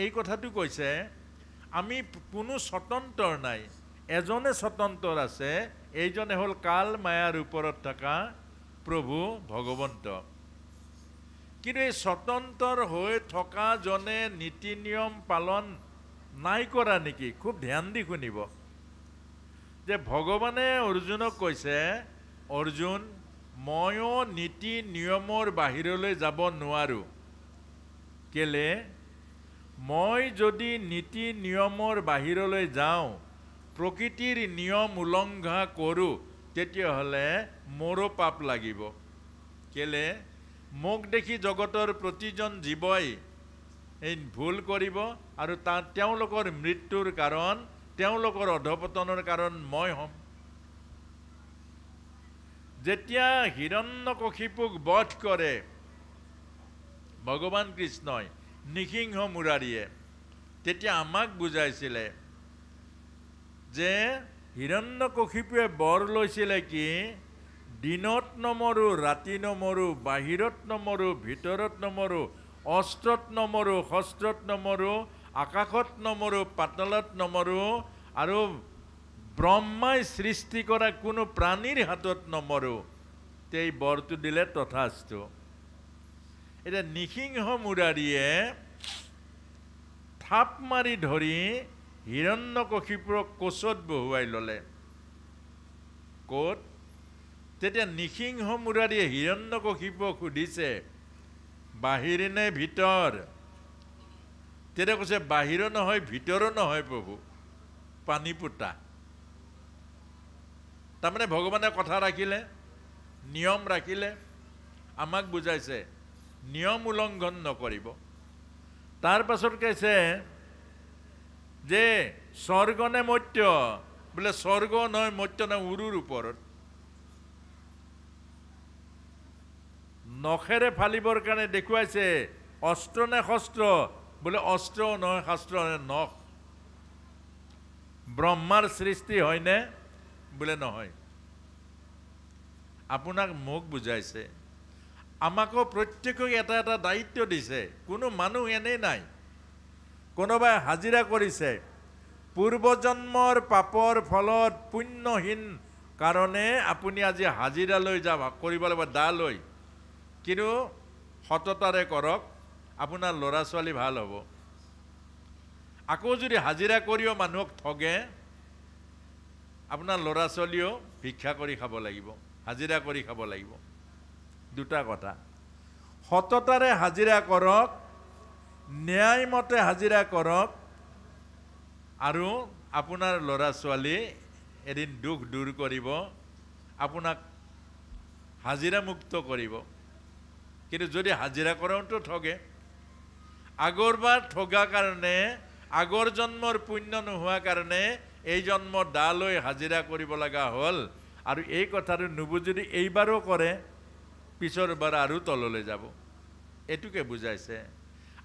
এই কথাটো কৈছে আমি কোনো স্বতন্ত্ৰ নাই এজনে স্বতন্ত্ৰ আছে এইজনে হ'ল কাল মায়াৰ ওপৰত থকা প্ৰভু ভগৱন্ত কিন্তু এই স্বতন্ত্ৰ হৈ থকা জনে নীতি নিয়ম পালন নাই কৰা নেকি খুব ধ্যান দি শুনিব যে ভগৱানে অৰ্জুনক কৈছে অৰ্জুন ময়ো নীতি নিয়মৰ বাহিৰলৈ যাব নোৱাৰো কেলে মই যদি নীতি নিয়মৰ বাহিৰলৈ যাওঁ প্ৰকৃতিৰ নিয়ম উলংঘা কৰোঁ তেতিয়াহ'লে মোৰো পাপ লাগিব কেলে মোক দেখি জগতৰ প্ৰতিজন জীৱই এই ভুল কৰিব আৰু তেওঁলোকৰ মৃত্যুৰ কাৰণ তেওঁলোকৰ অধপতনৰ কাৰণ মই হ'ম যেতিয়া হিৰণ্যকশিপুক বধ কৰে ভগৱান কৃষ্ণই নিসিংহ মুৰাৰীয়ে তেতিয়া আমাক বুজাইছিলে যে হিৰণ্যকশিপুৱে বৰ লৈছিলে কি দিনত নমৰো ৰাতি নমৰো বাহিৰত নমৰো ভিতৰত নমৰো অস্ত্ৰত নমৰো শস্ত্ৰত নমৰো আকাশত নমৰো পাতালত নমৰো আৰু ব্ৰহ্মাই সৃষ্টি কৰা কোনো প্ৰাণীৰ হাতত নমৰো তেই বৰটো দিলে তথাস্তু এটা নিসিংহ মুৰাৰীয়ে থাপ মাৰি ধৰি হিৰণ্যকশিপুৰক কোচত বহুৱাই ল'লে ক'ত তেতিয়া নিসিংহ মুৰাৰীয়ে হিৰণ্যকশিপুক সুধিছে বাহিৰ নে ভিতৰ তেতিয়া কৈছে বাহিৰ নহয় ভিতৰ নহয় প্ৰভু পানী পুতা তাৰমানে ভগৱানে কথা ৰাখিলে নিয়ম ৰাখিলে আমাক বুজাইছে নিয়ম উলংঘন নকৰিব তাৰ পাছত কৈছে যে স্বৰ্গ নে মৰ্ত্য বোলে স্বৰ্গ নহয় মৰ্ত্য নহয় উৰুৰ ওপৰত নখেৰে ফালিবৰ কাৰণে দেখুৱাইছে অস্ত্ৰ নে শস্ত্ৰ বোলে অস্ত্ৰ নহয় শাস্ত্ৰ নখ ব্ৰহ্মাৰ সৃষ্টি হয়নে বোলে নহয় আপোনাক মোক বুজাইছে আমাকো প্ৰত্যেকক এটা এটা দায়িত্ব দিছে কোনো মানুহ এনেই নাই কোনোবাই হাজিৰা কৰিছে পূৰ্বজন্মৰ পাপৰ ফলত পুণ্যহীন কাৰণে আপুনি আজি হাজিৰা লৈ যাব কৰিব লাগিব দা লৈ কিন্তু সততাৰে কৰক আপোনাৰ ল'ৰা ছোৱালী ভাল হ'ব আকৌ যদি হাজিৰা কৰিও মানুহক ঠগে আপোনাৰ ল'ৰা ছোৱালীও ভিক্ষা কৰি খাব লাগিব হাজিৰা কৰি খাব লাগিব দুটা কথা সততাৰে হাজিৰা কৰক ন্যায়মতে হাজিৰা কৰক আৰু আপোনাৰ ল'ৰা ছোৱালী এদিন দুখ দূৰ কৰিব আপোনাক হাজিৰা মুক্ত কৰিব কিন্তু যদি হাজিৰা কৰোঁতো ঠগে আগৰবাৰ ঠগা কাৰণে আগৰ জন্মৰ পুণ্য নোহোৱা কাৰণে এই জন্ম দা লৈ হাজিৰা কৰিব লগা হ'ল আৰু এই কথাটো নুবুজি এইবাৰো কৰে পিছৰ বাৰ আৰু তললৈ যাব এটুকে বুজাইছে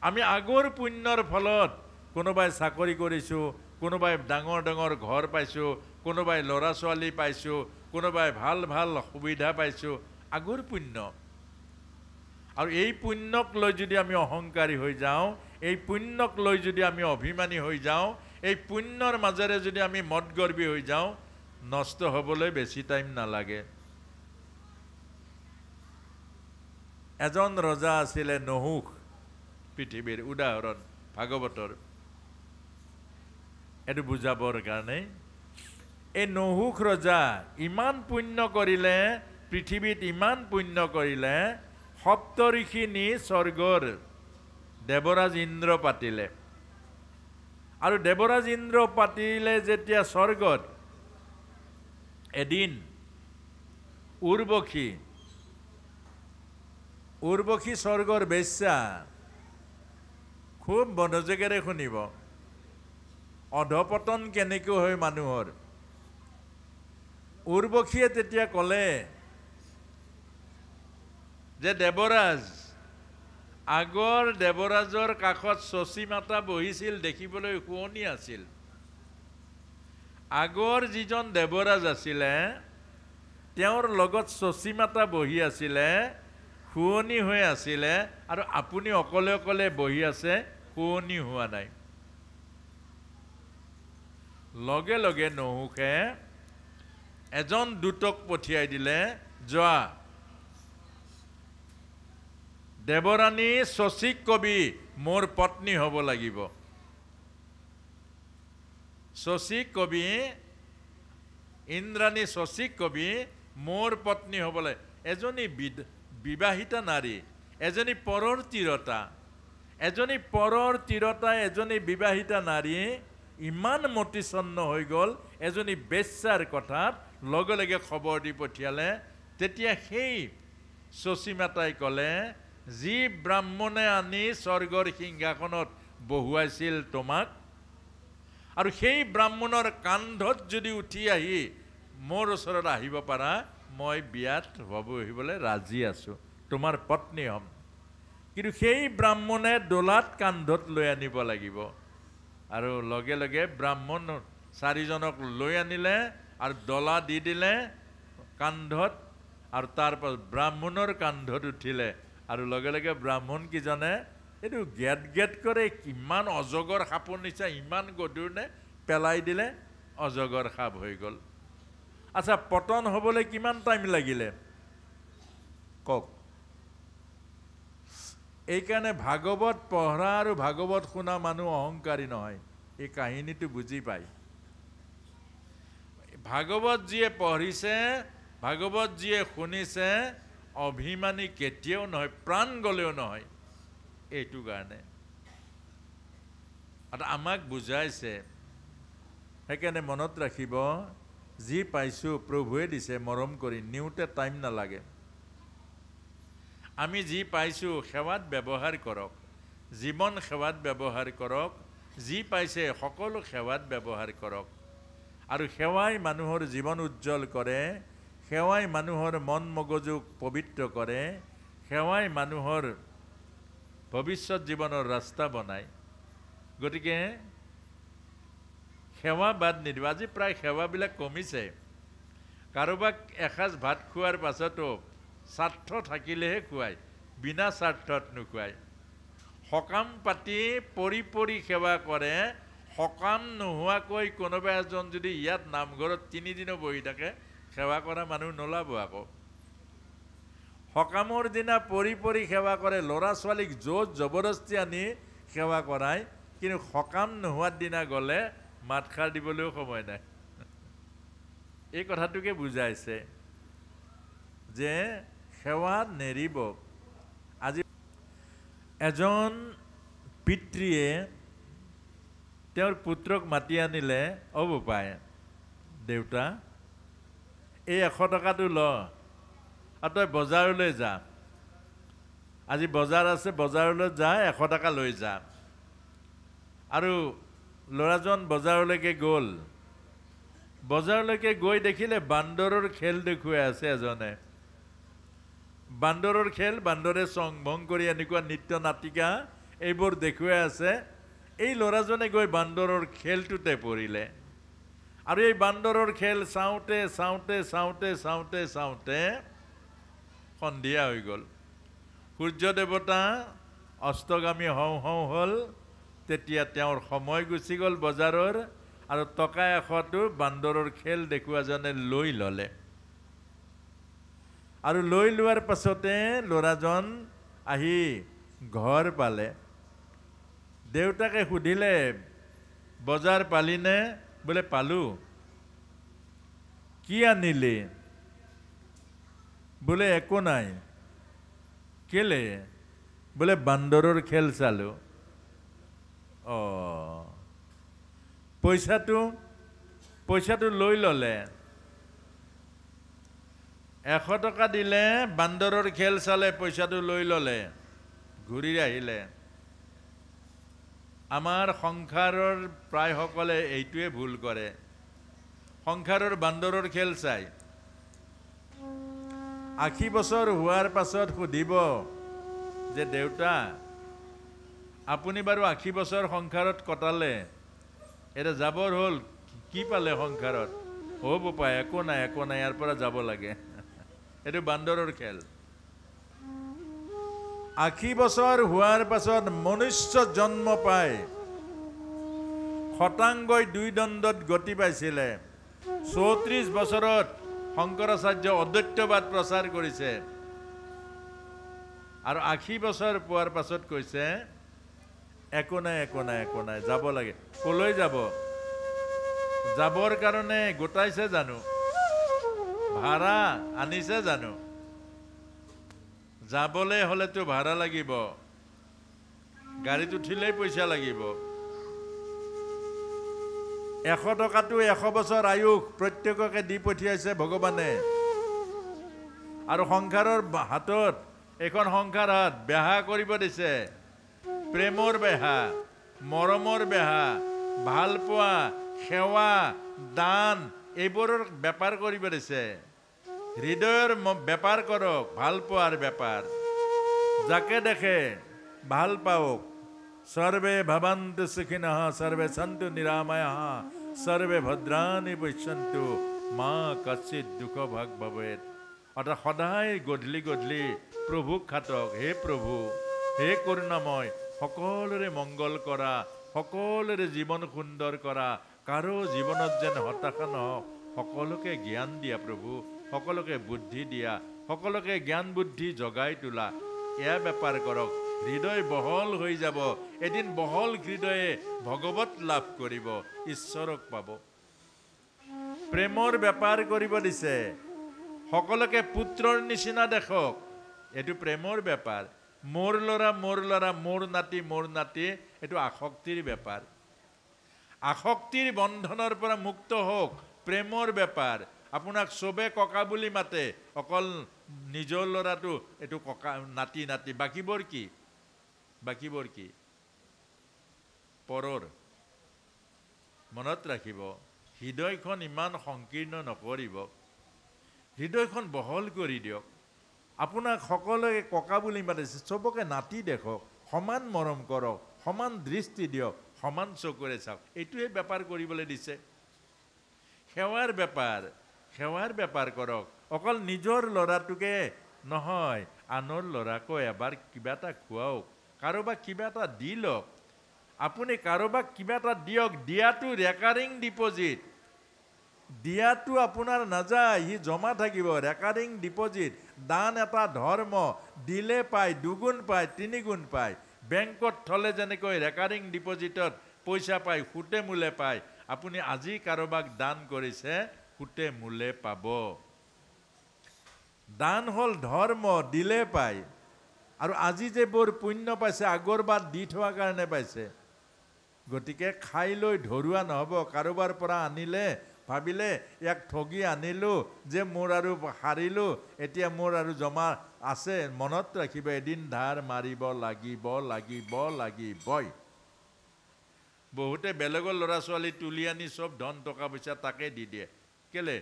আমি আগৰ পুণ্যৰ ফলত কোনোবাই চাকৰি কৰিছোঁ কোনোবাই ডাঙৰ ডাঙৰ ঘৰ পাইছোঁ কোনোবাই ল'ৰা ছোৱালী পাইছোঁ কোনোবাই ভাল ভাল সুবিধা পাইছোঁ আগৰ পুণ্য আৰু এই পুণ্যক লৈ যদি আমি অহংকাৰী হৈ যাওঁ এই পুণ্যক লৈ যদি আমি অভিমানী হৈ যাওঁ এই পুণ্যৰ মাজেৰে যদি আমি মদগৰ্বী হৈ যাওঁ নষ্ট হ'বলৈ বেছি টাইম নালাগে এজন ৰজা আছিলে নহুষ পৃথিৱীৰ উদাহৰণ ভাগৱতৰ এইটো বুজাবৰ কাৰণে এই নহুষ ৰজা ইমান পুণ্য কৰিলে পৃথিৱীত ইমান পুণ্য কৰিলে সপ্ত ঋষি নি স্বৰ্গৰ দেৱৰাজ ইন্দ্ৰ পাতিলে আৰু দেৱৰাজ ইন্দ্ৰ পাতিলে যেতিয়া স্বৰ্গত এদিন উৰ্বশী স্বৰ্গৰ বেশ্যা খুব মনোযোগেৰে শুনিব অধপতন কেনেকৈ হয় মানুহৰ উৰ্বশীয়ে তেতিয়া ক'লে যে দেৱৰাজ আগৰ দেৱৰাজৰ কাষত শচী মাতা বহিছিল দেখিবলৈ শুৱনি আছিল আগৰ যিজন দেৱৰাজ আছিলে তেওঁৰ লগত শচী মাতা বহি আছিলে শুৱনি হৈ আছিলে আৰু আপুনি অকলে অকলে বহি আছে শুৱনি হোৱা নাই লগে লগে নহুকে এজন দূতক পঠিয়াই দিলে যোৱা দেৱৰাণী শশীক কবি মোৰ পত্নী হ'ব লাগিব শশীক কবি ইন্দ্ৰাণী শশীক কবি মোৰ পত্নী হ'বলে এজনী বিবাহিতা নাৰী এজনী পৰৰ তিৰতা এজনী বিবাহিতা নাৰী ইমান মতিছন্ন হৈ গ'ল এজনী বেশ্যাৰ কথাত লগে লগে খবৰ দি পঠিয়ালে তেতিয়া সেই শশী মাতাই ক'লে যি ব্ৰাহ্মণে আনি স্বৰ্গৰ সিংহাসনত বহুৱাইছিল তোমাক আৰু সেই ব্ৰাহ্মণৰ কান্ধত যদি উঠি আহি মোৰ ওচৰত আহিব পাৰা মই বিয়াত বহিবলৈ ৰাজি আছো তোমাৰ পত্নী হ'ম কিন্তু সেই ব্ৰাহ্মণে দোলাত কান্ধত লৈ আনিব লাগিব আৰু লগে লগে ব্ৰাহ্মণ চাৰিজনক লৈ আনিলে আৰু ডলা দি দিলে কান্ধত আৰু তাৰপাছত ব্ৰাহ্মণৰ কান্ধত উঠিলে আৰু লগে লগে ব্ৰাহ্মণ কিজনে এইটো গেট কৰে কিমান অজগৰ সাপৰ নিচা ইমান গধুৰ নে পেলাই দিলে অজগৰ সাপ হৈ গ'ল আচ্ছা পতন হ'বলৈ কিমান টাইম লাগিলে কওক এইকাৰণে ভাগৱত পঢ়া আৰু ভাগৱত শুনা মানুহ অহংকাৰী নহয় এই কাহিনীটো বুজি পায় ভাগৱত যিয়ে পঢ়িছে ভাগৱত যিয়ে শুনিছে অভিমানী কেতিয়াও নহয় প্ৰাণ গলেও নহয় এইটো কাৰণে আৰু আমাক বুজাইছে সেইকাৰণে মনত ৰাখিব যি পাইছো প্ৰভুৱে দিছে মৰম কৰি নিউতে টাইম নালাগে আমি যি পাইছো সেৱাত ব্যৱহাৰ কৰক জীৱন সেৱাত ব্যৱহাৰ কৰক যি পাইছে সকলো সেৱাত ব্যৱহাৰ কৰক আৰু সেৱাই মানুহৰ জীৱন উজ্জ্বল কৰে সেৱাই মানুহৰ মন মগজুক পবিত্ৰ কৰে সেৱাই মানুহৰ ভৱিষ্যত জীৱনৰ ৰাস্তা বনায় গতিকে সেৱা বাদ নিদিব আজি প্ৰায় সেৱাবিলাক কমিছে কাৰোবাক এসাঁজ ভাত খোৱাৰ পাছতো স্বাৰ্থ থাকিলেহে খুৱায় বিনা স্বাৰ্থত নোখোৱায় সকাম পাতি পৰি সেৱা কৰে সকাম নোহোৱাকৈ কোনোবা এজন যদি ইয়াত নামঘৰত 3 দিনো বহি থাকে সেৱা কৰা মানুহ নোলাব আকৌ সকামৰ দিনা পৰি সেৱা কৰে ল'ৰা ছোৱালীক জোৰ জবৰদস্তি আনি সেৱা কৰায় কিন্তু সকাম নোহোৱাৰ দিনা গ'লে মাত খাৰ দিবলৈও সময় নাই এই কথাটোকে বুজাইছে যে সেৱা নেৰিব আজি এজন পিতৃয়ে তেওঁৰ পুত্ৰক মাতি আনিলে অবুপায় দেউতা এই 100 টকাটো ল আৰু তই বজাৰলৈ যা আজি বজাৰ আছে বজাৰলৈ যা 100 টকা লৈ যা আৰু ল'ৰাজন বজাৰলৈকে গ'ল বজাৰলৈকে গৈ দেখিলে বান্দৰৰ খেল দেখুৱাই আছে এজনে বান্দৰৰ খেল বান্দৰে চং ভং কৰি এনেকুৱা নৃত্য নাটিকা এইবোৰ দেখুৱাই আছে এই ল'ৰাজনে গৈ বান্দৰৰ খেলটোতে পৰিলে আৰু এই বান্দৰৰ খেল চাওঁতে চাওঁতে চাওঁতে চাওঁতে চাওঁতে সন্ধিয়া হৈ গ'ল সূৰ্য দেৱতা অস্তগামী হওঁ হওঁ হ'ল তেতিয়া তেওঁৰ সময় গুচি গ'ল বজাৰৰ আৰু টকা 100টো বান্দৰৰ খেল দেখুৱাজনে লৈ ল'লে আৰু লৈ লোৱাৰ পাছতে ল'ৰাজন আহি ঘৰ পালে দেউতাকে সুধিলে বজাৰ পালিনে বোলে পালো কি আনিলি বোলে একো নাই কেলে বোলে বান্দৰৰ খেল চালো পইচাটো লৈ ল'লে 100 টকা দিলে বান্দৰৰ খেল চালে পইচাটো লৈ ল'লে ঘূৰি আহিলে আমাৰ সংসাৰৰ প্ৰায় সকলে এইটোৱে ভুল কৰে সংসাৰৰ বান্দৰৰ খেল চাই 80 বছৰ হোৱাৰ পাছত সুধিব যে দেউতা আপুনি বাৰু 80 বছৰ সংসাৰত কটালে এটা যাবৰ হ'ল কি পালে সংসাৰত হ'ব পায় একো নাই ইয়াৰ পৰা যাব লাগে এইটো বান্দৰৰ খেল 80 বছৰ হোৱাৰ পাছত মনুষ্য জন্ম পায় শতাংগই 2 দণ্ডত গতি পাইছিলে 34 বছৰত শংকৰাচাৰ্য অদ্বৈতবাদ প্ৰচাৰ কৰিছে আৰু 80 বছৰ পোৱাৰ পাছত কৈছে একো নাই যাব লাগে কলৈ যাব যাবৰ কাৰণে গোটাইছে জানো ভাড়া আনিছে জানো যাবলৈ হলেতো ভাড়া লাগিব গাড়ীত উঠিলেই পইচা লাগিব 100 টকাটো 100 বছৰ আয়ুস প্ৰত্যেককে দি পঠিয়াইছে ভগৱানে আৰু সংসাৰৰ হাতত এখন সংসাৰ হাত বেহা কৰিব দিছে প্ৰেমৰ বেহা মৰমৰ বেহা ভাল পোৱা সেৱা দান এইবোৰৰ বেপাৰ কৰিব দিছে হৃদয়ৰ বেপাৰ কৰক ভাল পোৱাৰ বেপাৰ যাকে দেখে ভাল পাওক सर्वे भवन्तु सुखिनः सर्वे सन्तु निरामयः सर्वे भद्राणि पश्यन्तु मा कश्चित् दुःख भाग भवेत् अर्थात सदाय गधूली गधूली প্ৰভুক খাটক হে প্ৰভু হে কৰুণাময় সকলোৰে মংগল কৰা সকলোৰে জীৱন সুন্দৰ কৰা কাৰো জীৱনত যেন হতাশা নহওক সকলোকে জ্ঞান দিয়া প্ৰভু সকলোকে বুদ্ধি দিয়া সকলোকে জ্ঞান বুদ্ধি জগাই তোলা এয়া বেপাৰ কৰক হৃদয় বহল হৈ যাব এদিন বহল হৃদয়ে ভগৱত লাভ কৰিব ঈশ্বৰক পাব প্ৰেমৰ বেপাৰ কৰিব দিছে সকলোকে পুত্ৰৰ নিচিনা দেখক এটো প্ৰেমৰ বেপাৰ মোৰ লৰা মোৰ নাতি এটো আসক্তিৰ বেপাৰ আসক্তিৰ বন্ধনৰ পৰা মুক্ত হোক প্ৰেমৰ বেপাৰ আপোনাক সবে ককা বুলি মাতে অকল নিজৰ লৰাটো এটো ককা নাতি বাকিবৰ কি পৰৰ মনত ৰাখিব হৃদয়খন ইমান সংকীৰ্ণ নকৰিব হৃদয়খন বহল কৰি দিয়ক আপোনাক সকলোকে ককা বুলি মাতিছে সবকে নাতি দেখক সমান মৰম কৰক সমান দৃষ্টি দিয়ক সমান চকুৰে চাওক এইটোৱে বেপাৰ কৰিবলৈ দিছে সেৱাৰ বেপাৰ কৰক অকল নিজৰ লৰাটোকে নহয় আনৰ লৰাকো এবাৰ কিবা এটা খুৱাওক কাৰোবাক কিবা এটা দি লওক আপুনি কাৰোবাক কিবা এটা দিয়ক দিয়াটো ৰেকাৰিং ডিপজিট দিয়াটো আপোনাৰ নাযায় হি জমা থাকিব ৰেকাৰিং ডিপজিট দান এটা ধৰ্ম দিলে পায় দুগুণ পায় তিনিগুণ পায় বেংকত থলে যেনেকৈ ৰেকাৰিং ডিপজিটত পইচা পায় সুতে মূলে পায় আপুনি আজি কাৰোবাক দান কৰিছে সুতে মূলে পাব দান হল ধৰ্ম দিলে পায় আৰু আজি যে বৰ পুণ্য পাইছে আগৰবাৰ দি থোৱা কাৰণে পাইছে গতিকে খাই লৈ ধৰুৱা নহব কাৰোবাৰ পৰা আনিলে ভাবিলে এক ঠগি আনিলো যে মোৰ আৰু হাৰিলো এতিয়া মোৰ আৰু জমা আছে মনত ৰাখিব এদিন ধাৰ মাৰিব লাগিবই বহুতে বেলেগৰ ল'ৰা ছোৱালী তুলি আনি সব ধন টকা পইচা তাকে দি দিয়ে কেলে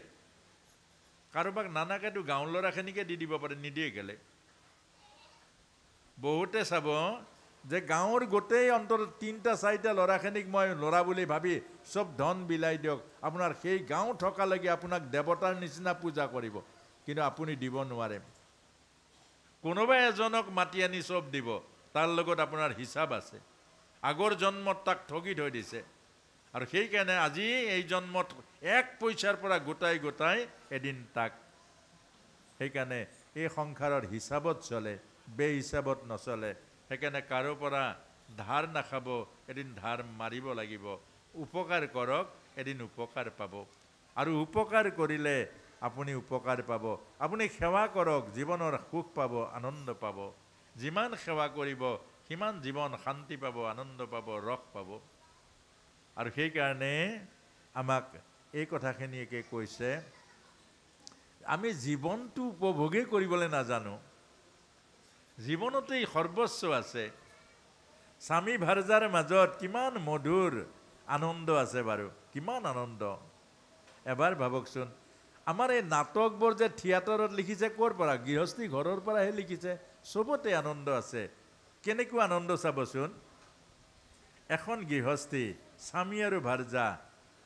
কাৰোবাক নানাকেতো গাঁৱৰ ল'ৰাখিনিকে দি দিব পাৰে নিদিয়ে কেলে বহুতে চাব যে গাঁৱৰ গোটেই অন্তত 3-4টা ল'ৰাখিনিক মই ল'ৰা বুলি ভাবি সব ধন বিলাই দিয়ক আপোনাৰ সেই গাঁও থকালৈকে আপোনাক দেৱতাৰ নিচিনা পূজা কৰিব কিন্তু আপুনি দিব নোৱাৰে কোনোবা এজনক মাতি আনি সব দিব তাৰ লগত আপোনাৰ হিচাপ আছে আগৰ জন্মত তাক ঠগি থৈ দিছে আৰু সেই কাৰণে আজি এই জন্মত 1 পইচাৰ পৰা গোটাই এদিন তাক সেইকাৰণে এই সংসাৰৰ হিচাপত চলে বে হিচাপত নচলে সেইকাৰণে কাৰো পৰা ধাৰ নাখাব এদিন ধাৰ মাৰিব লাগিব উপকাৰ কৰক এদিন উপকাৰ পাব আৰু উপকাৰ কৰিলে আপুনি উপকাৰ পাব আপুনি সেৱা কৰক জীৱনৰ সুখ পাব আনন্দ পাব যিমান সেৱা কৰিব সিমান জীৱন শান্তি পাব আনন্দ পাব ৰস পাব আৰু সেই কাৰণে আমাক এই কথাখিনিকে কৈছে আমি জীৱনটো উপভোগেই কৰিবলৈ নাজানো জীৱনতেই সৰ্বস্ব আছে স্বামী ভাৰ্যাৰ মাজত কিমান মধুৰ আনন্দ আছে বাৰু কিমান আনন্দ এবাৰ ভাবকচোন আমাৰ এই নাটকবোৰ যে থিয়েটাৰত লিখিছে ক'ৰ পৰা গৃহস্থী ঘৰৰ পৰাহে লিখিছে সবতে আনন্দ আছে কেনেকুৱা আনন্দ চাবচোন এখন গৃহস্থী স্বামী আৰু ভাৰ্যা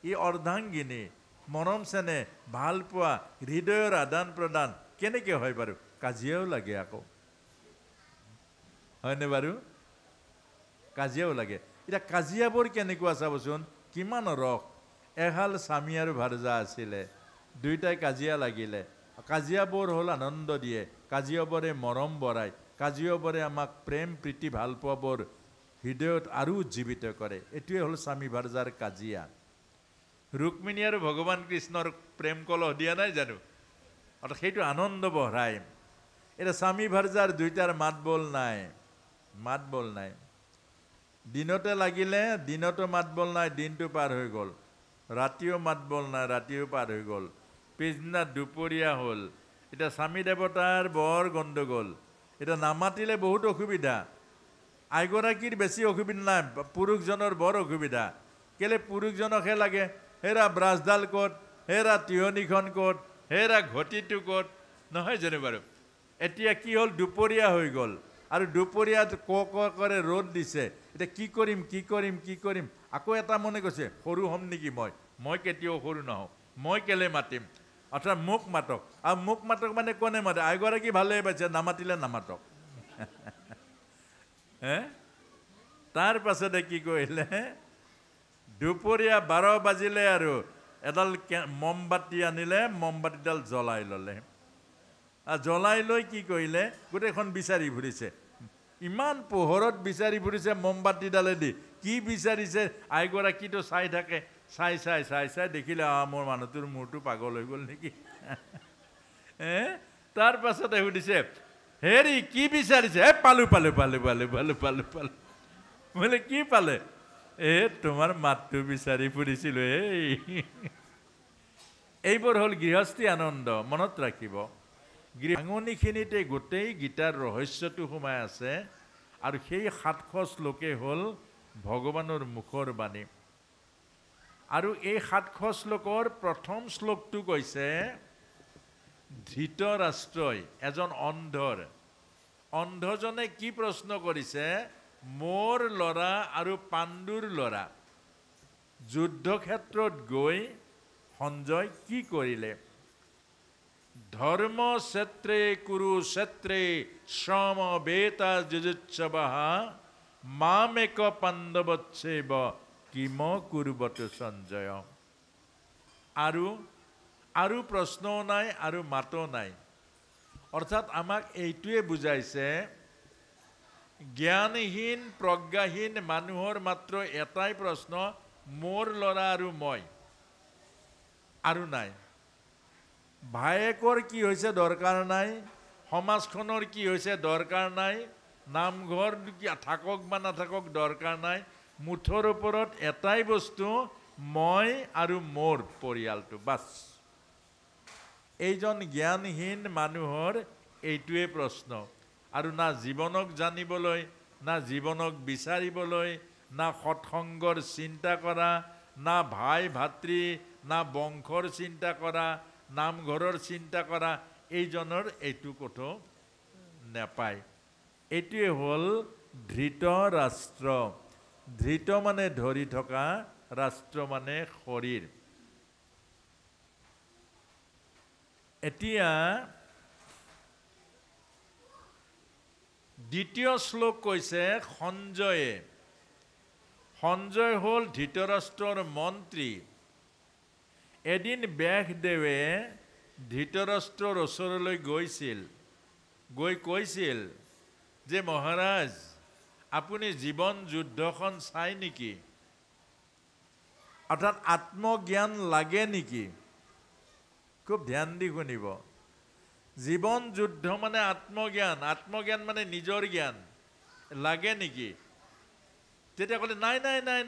ই অৰ্ধাংগিনী মৰম চেনে ভাল পোৱা হৃদয়ৰ আদান প্ৰদান কেনেকৈ হয় বাৰু কাজিয়াও লাগে আকৌ হয়নে বাৰু কাজিয়াও লাগে এটা কাজিয়াবোৰ কেনেকুৱা চাবচোন কিমান ৰস এহাল স্বামী আৰু ভাৰ্যা আছিলে দুইটাই কাজিয়া লাগিলে কাজিয়াবোৰ হ'ল আনন্দ দিয়ে কাজিয়াবোৰে মৰম বঢ়ায় কাজিয়াবোৰে আমাক প্ৰেম প্ৰীতি ভাল পোৱাবোৰ হৃদয়ত আৰু উজ্জীৱিত কৰে এটোৱে হ'ল স্বামী ভাৰ্যাৰ কাজিয়া ৰুক্মিণী আৰু ভগৱান কৃষ্ণৰ প্ৰেম কলহ দিয়া নাই জানো অৰ্থাৎ সেইটো আনন্দ বঢ়ায় এটা স্বামী ভাৰ্যাৰ দুইটাৰ মাত বল নাই দিনতে লাগিলে দিনতো মাত বল নাই দিনটো পাৰ হৈ গ'ল ৰাতিও মাত বল নাই ৰাতিও পাৰ হৈ গ'ল পিছদিনা দুপৰীয়া হ'ল এটা স্বামী দেৱতাৰ বৰ গণ্ডগোল এটা নামাতিলে বহুত অসুবিধা আইগৰাকীৰ বেছি অসুবিধা নাই পুৰুষজনৰ বৰ অসুবিধা কেলে পুৰুষজনকহে লাগে হেৰা ব্ৰাছডাল ক'ত হেৰা তিয়নিখন ক'ত হেৰা ঘটিটো ক'ত নহয় জানো বাৰু এতিয়া কি হ'ল দুপৰীয়া হৈ গ'ল আৰু দুপৰীয়াত কৰে ৰ'দ দিছে এতিয়া কি কৰিম আকৌ এটা মনে কৈছে সৰু হ'ম নেকি মই কেতিয়াও সৰু নহওঁ মই কেলে মাতিম অৰ্থাৎ মোক মাতক আৰু মোক মাতক মানে কোনে মাতে আইগৰাকী ভালে পাইছে নামাতিলে নামাতক তাৰ পাছতে কি কৰিলে দুপৰীয়া 12 বাজিলে আৰু এডাল মমবাতি আনিলে মমবাতিডাল জ্বলাই ল'লে জ্বলাই লৈ কি কৰিলে গোটেইখন বিচাৰি ফুৰিছে ইমান পোহৰত বিচাৰি ফুৰিছে মমবাতিডালেদি কি বিচাৰিছে আইগৰাকীটো চাই থাকে চাই দেখিলে মোৰ মানুহটোৰ মূৰটো পাগল হৈ গ'ল নেকি তাৰ পাছতে সুধিছে হেৰি কি বিচাৰিছে পালো বোলে কি পালে তোমাৰ মাতটো বিচাৰি ফুৰিছিলো এইবোৰ হ'ল গৃহস্থী আনন্দ মনত ৰাখিব ভাঙনিখিনিতে গোটেই গীতাৰ ৰহস্যটো সোমাই আছে আৰু সেই 700 শ্লোকে হ'ল ভগৱানৰ মুখৰ বাণী আৰু এই 700 শ্লোকৰ প্ৰথম শ্লোকটো কৈছে ধৃতৰাষ্ট্ৰই এজন অন্ধজনে কি প্ৰশ্ন কৰিছে মোৰ ল'ৰা আৰু পাণ্ডুৰ ল'ৰা যুদ্ধক্ষেত্ৰত গৈ সঞ্জয় কি কৰিলে ধৰ্ম ক্ষেত্ৰে কুৰুক্ষেত্ৰে সমবেতা যুযুৎসৱঃ মামেক পাণ্ডৱচ্ছেব কিম কুৰ্বত সঞ্জয় আৰু প্ৰশ্নও নাই আৰু মাতো নাই অৰ্থাৎ আমাক এইটোৱে বুজাইছে জ্ঞানহীন প্ৰজ্ঞাহীন মানুহৰ মাত্ৰ এটাই প্ৰশ্ন মোৰ ল'ৰা আৰু মই আৰু নাই ভায়েকৰ কি হৈছে দৰকাৰ নাই সমাজখনৰ কি হৈছে দৰকাৰ নাই নামঘৰ থাকক বা নাথাকক দৰকাৰ নাই মুঠৰ ওপৰত এটাই বস্তু মই আৰু মোৰ পৰিয়ালটো বাছ এইজন জ্ঞানহীন মানুহৰ এইটোৱে প্ৰশ্ন আৰু না জীৱনক জানিবলৈ না জীৱনক বিচাৰিবলৈ না সৎসংগৰ চিন্তা কৰা না ভাই ভাতৃ না বংশৰ চিন্তা কৰা নামঘৰৰ চিন্তা কৰা এইজনৰ এইটো ক'তো নাপায় এইটোৱে হ'ল ধৃতৰাষ্ট্ৰ ধৃত মানে ধৰি থকা ৰাষ্ট্ৰ মানে শৰীৰ এতিয়া দ্বিতীয় শ্লোক কৈছে সঞ্জয় হ'ল ধৃতৰাষ্ট্ৰৰ মন্ত্ৰী এদিন ব্যাসদেৱে ধৃতৰাষ্ট্ৰৰ ওচৰলৈ গৈ কৈছিল যে মহাৰাজ আপুনি জীৱন যুদ্ধখন চাই নেকি অৰ্থাৎ আত্মজ্ঞান লাগে নেকি খুব ধ্যান দি শুনিব জীৱন যুদ্ধ মানে আত্মজ্ঞান মানে নিজৰ জ্ঞান লাগে নেকি তেতিয়া ক'লে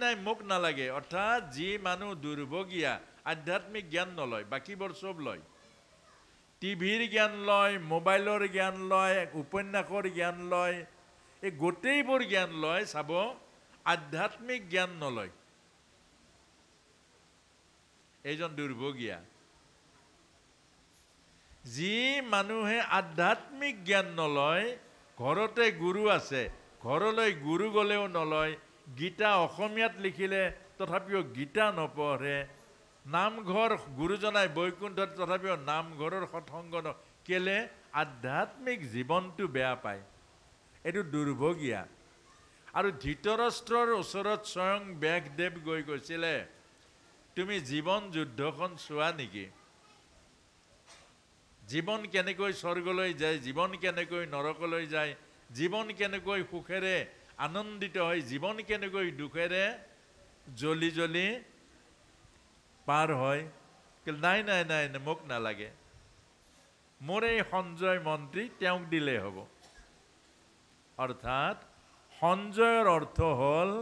নাই মোক নালাগে অৰ্থাৎ যি মানুহ দুৰ্ভগীয়া আধ্যাত্মিক জ্ঞান নলয় বাকীবোৰ চব লয় টিভিৰ জ্ঞান লয় মোবাইলৰ জ্ঞান লয় উপন্যাসৰ জ্ঞান লয় এই গোটেইবোৰ জ্ঞান লয় চাব আধ্যাত্মিক জ্ঞান নলয় এইজন দুৰ্ভগীয়া যি মানুহে আধ্যাত্মিক জ্ঞান নলয় ঘৰতে গুৰু আছে ঘৰলৈ গুৰু গ'লেও নলয় গীতা অসমীয়াত লিখিলে তথাপিও গীতা নপঢ়ে নামঘৰ গুৰুজনাই বৈকুণ্ঠত তথাপিও নামঘৰৰ সৎসংগ কেলে আধ্যাত্মিক জীৱনটো বেয়া পায় এইটো দুৰ্ভগীয়া। আৰু ধৃতৰাষ্ট্ৰৰ ওচৰত স্বয়ং ব্যাসদেৱ গৈ কৈছিলে, তুমি জীৱন যুদ্ধখন চোৱা নেকি? জীৱন কেনেকৈ স্বৰ্গলৈ যায়, জীৱন কেনেকৈ নৰকলৈ যায়, জীৱন কেনেকৈ সুখেৰে আনন্দিত হয়, জীৱন কেনেকৈ দুখেৰে জ্বলি জ্বলি পাৰ হয়। নাই নাই নাই মোক নালাগে, মোৰ এই সঞ্জয় মন্ত্ৰী তেওঁক দিলেই হ'ব। অৰ্থাৎ সঞ্জয়ৰ অৰ্থ হ'ল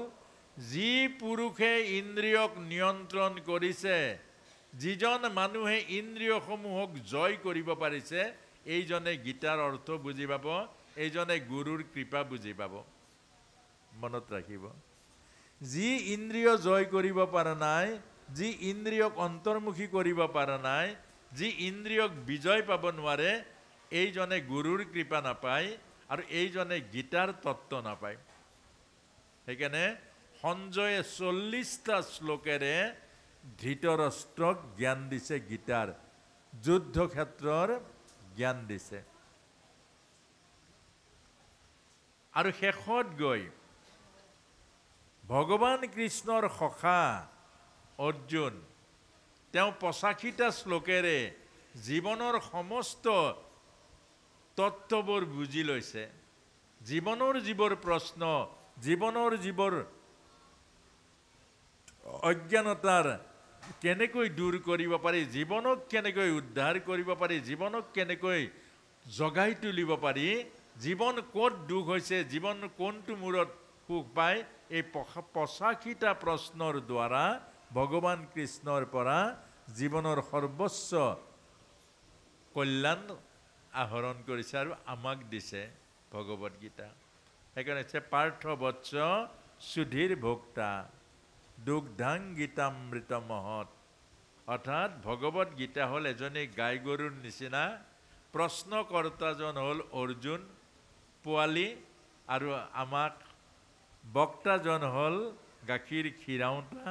যি পুৰুষে ইন্দ্ৰিয়ক নিয়ন্ত্ৰণ কৰিছে, যিজন মানুহে ইন্দ্ৰিয়সমূহক জয় কৰিব পাৰিছে, এইজনে গীতাৰ অৰ্থ বুজি পাব, এইজনে গুৰুৰ কৃপা বুজি পাব। মনত ৰাখিব, যি ইন্দ্ৰিয় জয় কৰিব পৰা নাই, যি ইন্দ্ৰিয়ক অন্তৰ্মুখী কৰিব পৰা নাই, যি ইন্দ্ৰিয়ক বিজয় পাব নোৱাৰে, এইজনে গুৰুৰ কৃপা নাপায় আৰু এইজনে গীতাৰ তত্ত্ব নাপায়। সেইকাৰণে সঞ্জয়ে 40টা শ্লোকেৰে ধৃতৰাষ্ট্ৰক জ্ঞান দিছে, গীতাৰ যুদ্ধ ক্ষেত্ৰৰ জ্ঞান দিছে। আৰু শেষত গৈ ভগৱান কৃষ্ণৰ সখা অৰ্জুন, তেওঁ 85টা শ্লোকেৰে জীৱনৰ সমস্ত তত্ত্ববোৰ বুজি লৈছে। জীৱনৰ যিবোৰ প্ৰশ্ন, জীৱনৰ যিবোৰ অজ্ঞানতাৰ কেনেকৈ দূৰ কৰিব পাৰি, জীৱনক কেনেকৈ উদ্ধাৰ কৰিব পাৰি, জীৱনক কেনেকৈ জগাই তুলিব পাৰি, জীৱন ক'ত দুখ হৈছে, জীৱন কোনটো মূৰত সুখ পায়, এই 85টা প্ৰশ্নৰ দ্বাৰা ভগৱান কৃষ্ণৰ পৰা জীৱনৰ সৰ্বোচ্চ কল্যাণ আহৰণ কৰিছে আৰু আমাক দিছে ভগৱত গীতা। সেইকাৰণে হৈছে পাৰ্থ বৎস সুধীৰ ভোক্তা দুগ্ধাং গীতামৃত মহৎ। অৰ্থাৎ ভগৱত গীতা হ'ল এজনী গাই গৰুৰ নিচিনা, প্ৰশ্নকৰ্তাজন হ'ল অৰ্জুন পোৱালি, আৰু আমাক বক্তাজন হ'ল গাখীৰ খীৰাওঁতা,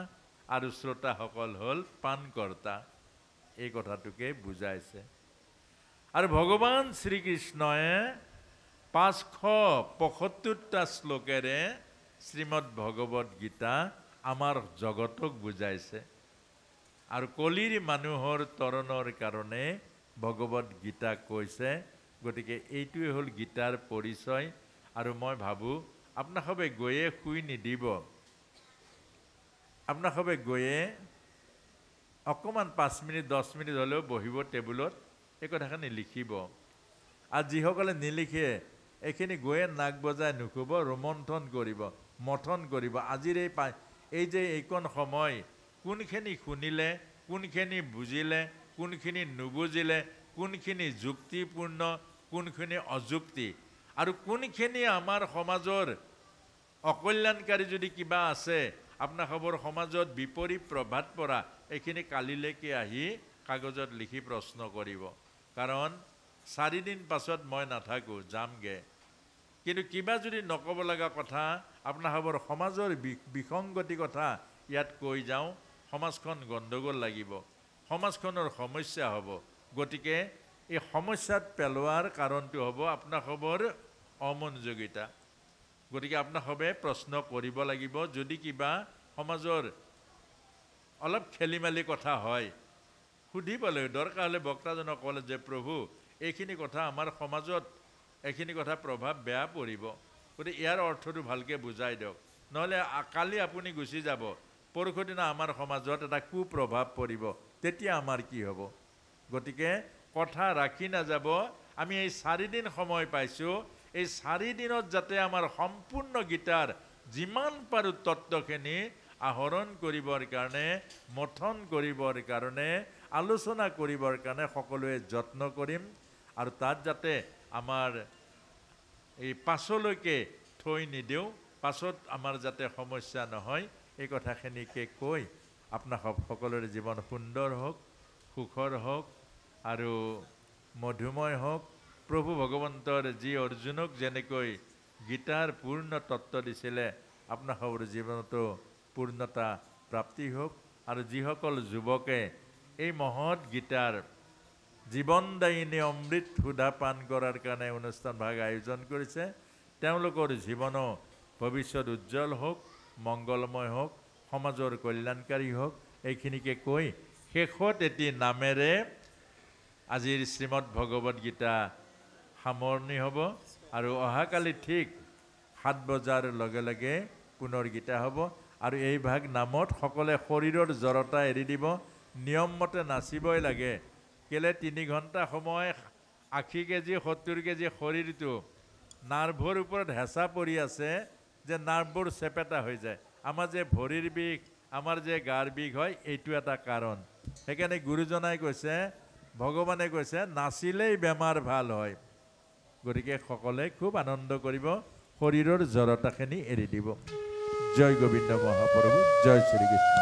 আৰু শ্ৰোতাসকল হ'ল পানকৰ্তা। এই কথাটোকে বুজাইছে। আৰু ভগৱান শ্ৰীকৃষ্ণই 575টা শ্লোকেৰে শ্ৰীমদ ভগৱত গীতা আমাৰ জগতক বুজাইছে। আৰু কলিৰ মানুহৰ তৰণৰ কাৰণে ভগৱত গীতা কৈছে। গতিকে এইটোৱে হ'ল গীতাৰ পৰিচয়। আৰু মই ভাবোঁ আপোনাসবে গৈয়ে শুই নিদিব, আপোনাসবে গৈয়ে অকণমান 5 মিনিট 10 মিনিট হ'লেও বহিব টেবুলত, এই কথাখিনি লিখিব। আৰু যিসকলে নিলিখে এইখিনি গৈয়ে নাক বজাই নুশুব, ৰোমন্থন কৰিব, মথন কৰিব। আজিৰ এই যে এইকণ সময় কোনখিনি শুনিলে, কোনখিনি বুজিলে, কোনখিনি নুবুজিলে, কোনখিনি যুক্তিপূৰ্ণ, কোনখিনি অযুক্তি, আৰু কোনখিনি আমাৰ সমাজৰ অকল্যাণকাৰী যদি কিবা আছে, আপোনাসবৰ সমাজত বিপৰীত প্ৰভাৱ পৰা, এইখিনি কালিলৈকে আহি কাগজত লিখি প্ৰশ্ন কৰিব। কাৰণ 4 দিন পাছত মই নাথাকোঁ, যামগৈ। কিন্তু কিবা যদি নক'ব লগা কথা, আপোনাসবৰ সমাজৰ বিসংগতি কথা ইয়াত কৈ যাওঁ, সমাজখন গণ্ডগোল লাগিব, সমাজখনৰ সমস্যা হ'ব। গতিকে এই সমস্যাত পেলোৱাৰ কাৰণটো হ'ব আপোনাসবৰ অমনোযোগিতা। গতিকে আপোনাসবে প্ৰশ্ন কৰিব লাগিব। যদি কিবা সমাজৰ অলপ খেলি মেলি কথা হয়, সুধিব লাগিব। দৰকাৰ হ'লে বক্তাজনক ক'লে যে প্ৰভু এইখিনি কথা আমাৰ সমাজত, এইখিনি কথা প্ৰভাৱ বেয়া পৰিব, গতিকে ইয়াৰ অৰ্থটো ভালকৈ বুজাই দিয়ক। নহ'লে কালি আপুনি গুচি যাব, পৰহি দিনা আমাৰ সমাজত এটা কুপ্ৰভাৱ পৰিব, তেতিয়া আমাৰ কি হ'ব? গতিকে কথা ৰাখি নাযাব। আমি এই 4 দিন সময় পাইছোঁ, এই 4 দিনত যাতে আমাৰ সম্পূৰ্ণ গীতাৰ যিমান পাৰোঁ তত্ত্বখিনি আহৰণ কৰিবৰ কাৰণে, মথন কৰিবৰ কাৰণে, আলোচনা কৰিবৰ কাৰণে সকলোৱে যত্ন কৰিম। আৰু তাত যাতে আমাৰ এই পাছলৈকে থৈ নিদিওঁ, পাছত আমাৰ যাতে সমস্যা নহয়, এই কথাখিনিকে কৈ আপোনাক সকলোৰে জীৱন সুন্দৰ হওক, সুখৰ হওক আৰু মধুময় হওক। প্ৰভু ভগৱন্তৰ যি অৰ্জুনক যেনেকৈ গীতাৰ পূৰ্ণ তত্ত্ব দিছিলে, আপোনাসবৰ জীৱনতো পূৰ্ণতা প্ৰাপ্তি হওক। আৰু যিসকল যুৱকে এই মহৎ গীতাৰ জীৱনদায়িনী অমৃত সুধা পান কৰাৰ কাৰণে অনুষ্ঠান ভাগ আয়োজন কৰিছে, তেওঁলোকৰ জীৱনো ভৱিষ্যত উজ্জ্বল হওক, মংগলময় হওক, সমাজৰ কল্যাণকাৰী হওক, এইখিনিকে কৈ শেষত এটি নামেৰে আজিৰ শ্ৰীমদ ভগৱত গীতা সামৰণি হ'ব আৰু অহাকালি ঠিক 7 বজাৰ লগে লগে পুনৰ গীতা হ'ব আৰু এই ভাগ নামত সকলে শৰীৰৰ জড়তা এৰি দিব, নিয়ম মতে নাচিবই লাগে। কেলে 3 ঘণ্টা সময় 80 কেজি 70 কেজি শৰীৰটো নাৰ্ভৰ ওপৰত হেঁচা পৰি আছে যে নাৰ্ভবোৰ চেপেটা হৈ যায়। আমাৰ যে ভৰিৰ বিষ, আমাৰ যে গাৰ বিষ হয়, এইটো এটা কাৰণ। সেইকাৰণে গুৰুজনাই কৈছে, ভগৱানে কৈছে নাচিলেই বেমাৰ ভাল হয়। গতিকে সকলে খুব আনন্দ কৰিব, শৰীৰৰ জড়তাখিনি এৰি দিব। জয় গোবিন্দ মহাপ্ৰভু, জয় শ্ৰীকৃষ্ণ।